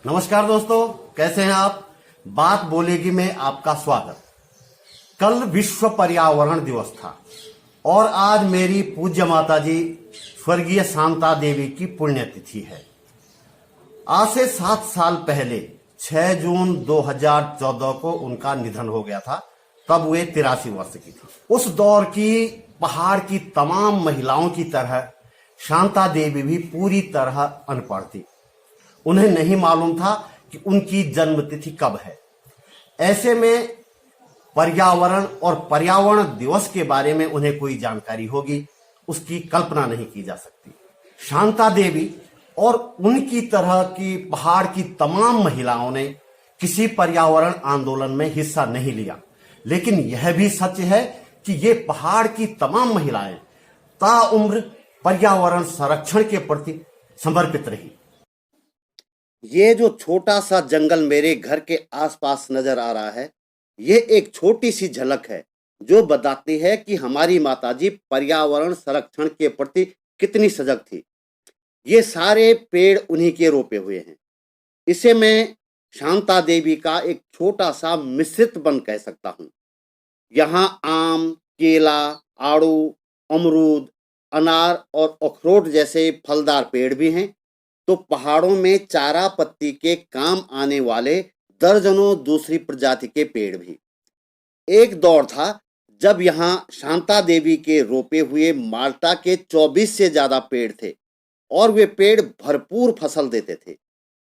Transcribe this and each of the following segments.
नमस्कार दोस्तों, कैसे हैं आप। बात बोलेगी में आपका स्वागत। कल विश्व पर्यावरण दिवस था और आज मेरी पूज्य माता जी स्वर्गीय शांता देवी की पुण्यतिथि है। आज से 7 साल पहले 6 जून 2014 को उनका निधन हो गया था। तब वे 83 वर्ष की थी। उस दौर की पहाड़ की तमाम महिलाओं की तरह शांता देवी भी पूरी तरह अनपढ़ थी। उन्हें नहीं मालूम था कि उनकी जन्मतिथि कब है। ऐसे में पर्यावरण और पर्यावरण दिवस के बारे में उन्हें कोई जानकारी होगी, उसकी कल्पना नहीं की जा सकती। शांता देवी और उनकी तरह की पहाड़ की तमाम महिलाओं ने किसी पर्यावरण आंदोलन में हिस्सा नहीं लिया, लेकिन यह भी सच है कि ये पहाड़ की तमाम महिलाएं ताउम्र पर्यावरण संरक्षण के प्रति समर्पित रही। ये जो छोटा सा जंगल मेरे घर के आसपास नजर आ रहा है, ये एक छोटी सी झलक है जो बताती है कि हमारी माताजी पर्यावरण संरक्षण के प्रति कितनी सजग थी। ये सारे पेड़ उन्हीं के रोपे हुए हैं। इसे मैं शांता देवी का एक छोटा सा मिश्रित वन कह सकता हूँ। यहाँ आम, केला, आड़ू, अमरूद, अनार और अखरोट जैसे फलदार पेड़ भी हैं। तो पहाड़ों में चारा पत्ती के काम आने वाले दर्जनों दूसरी प्रजाति के पेड़ भी। एक दौर था जब यहाँ शांता देवी के रोपे हुए माल्टा के 24 से ज्यादा पेड़ थे और वे पेड़ भरपूर फसल देते थे।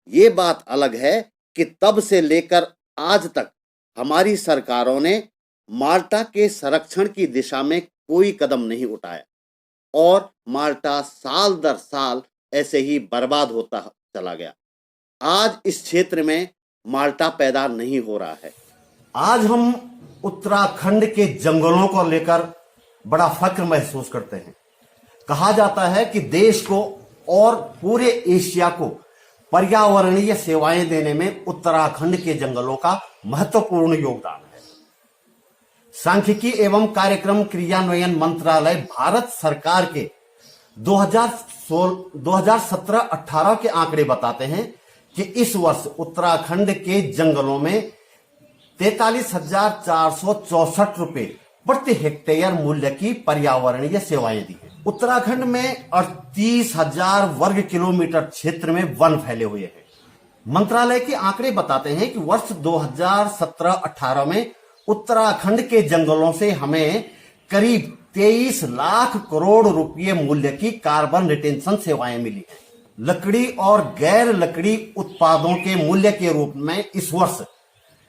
ये बात अलग है कि तब से लेकर आज तक हमारी सरकारों ने माल्टा के संरक्षण की दिशा में कोई कदम नहीं उठाया और माल्टा साल दर साल ऐसे ही बर्बाद होता चला गया। आज इस क्षेत्र में माल्टा पैदा नहीं हो रहा है। आज हम उत्तराखंड के जंगलों को लेकर बड़ा फक्र महसूस करते हैं। कहा जाता है कि देश को और पूरे एशिया को पर्यावरणीय सेवाएं देने में उत्तराखंड के जंगलों का महत्वपूर्ण योगदान है। सांख्यिकी एवं कार्यक्रम क्रियान्वयन मंत्रालय भारत सरकार के 2017-18 के आंकड़े बताते हैं कि इस वर्ष उत्तराखंड के जंगलों में 43,464 रुपए प्रति हेक्टेयर मूल्य की पर्यावरणीय सेवाएं दी हैं। उत्तराखंड में 38,000 वर्ग किलोमीटर क्षेत्र में वन फैले हुए हैं। मंत्रालय के आंकड़े बताते हैं कि वर्ष 2017-18 में उत्तराखंड के जंगलों से हमें करीब 23 लाख करोड़ रुपए मूल्य की कार्बन रिटेंशन सेवाएं मिली हैं। लकड़ी और गैर लकड़ी उत्पादों के मूल्य के रूप में इस वर्ष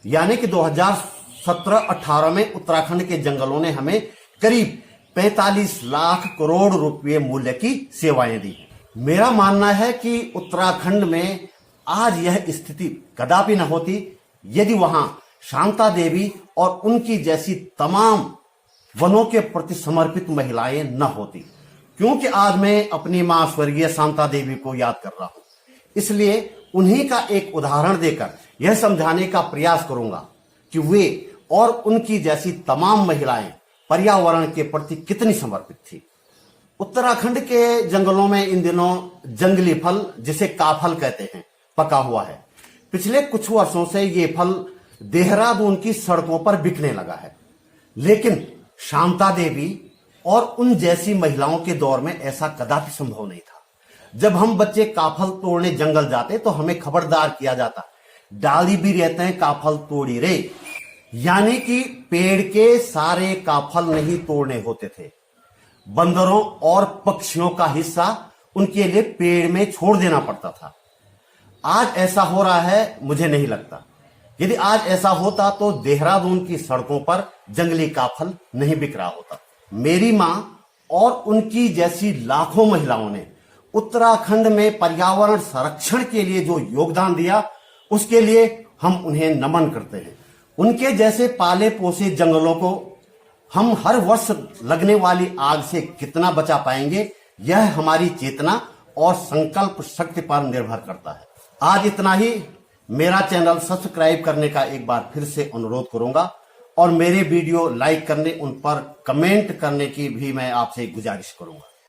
यानी कि 2017-18 में उत्तराखंड के जंगलों ने हमें करीब 45 लाख करोड़ रुपए मूल्य की सेवाएं दी हैं। मेरा मानना है कि उत्तराखंड में आज यह स्थिति कदापि न होती यदि वहां शांता देवी और उनकी जैसी तमाम वनों के प्रति समर्पित महिलाएं न होती। क्योंकि आज मैं अपनी मां स्वर्गीय शांता देवी को याद कर रहा हूं, इसलिए उन्हीं का एक उदाहरण देकर यह समझाने का प्रयास करूंगा कि वे और उनकी जैसी तमाम महिलाएं पर्यावरण के प्रति कितनी समर्पित थी। उत्तराखंड के जंगलों में इन दिनों जंगली फल, जिसे काफल कहते हैं, पका हुआ है। पिछले कुछ वर्षों से ये फल देहरादून की सड़कों पर बिकने लगा है, लेकिन शांता देवी और उन जैसी महिलाओं के दौर में ऐसा कदापि संभव नहीं था। जब हम बच्चे काफल तोड़ने जंगल जाते तो हमें खबरदार किया जाता, डाली भी रहते हैं काफल तोड़ी रे, यानी कि पेड़ के सारे काफल नहीं तोड़ने होते थे। बंदरों और पक्षियों का हिस्सा उनके लिए पेड़ में छोड़ देना पड़ता था। आज ऐसा हो रहा है मुझे नहीं लगता। यदि आज ऐसा होता तो देहरादून की सड़कों पर जंगली काफल नहीं बिक रहा होता। मेरी मां और उनकी जैसी लाखों महिलाओं ने उत्तराखंड में पर्यावरण संरक्षण के लिए जो योगदान दिया, उसके लिए हम उन्हें नमन करते हैं। उनके जैसे पाले पोसे जंगलों को हम हर वर्ष लगने वाली आग से कितना बचा पाएंगे, यह हमारी चेतना और संकल्प शक्ति पर निर्भर करता है। आज इतना ही। मेरा चैनल सब्सक्राइब करने का एक बार फिर से अनुरोध करूंगा और मेरे वीडियो लाइक करने, उन पर कमेंट करने की भी मैं आपसे गुजारिश करूंगा।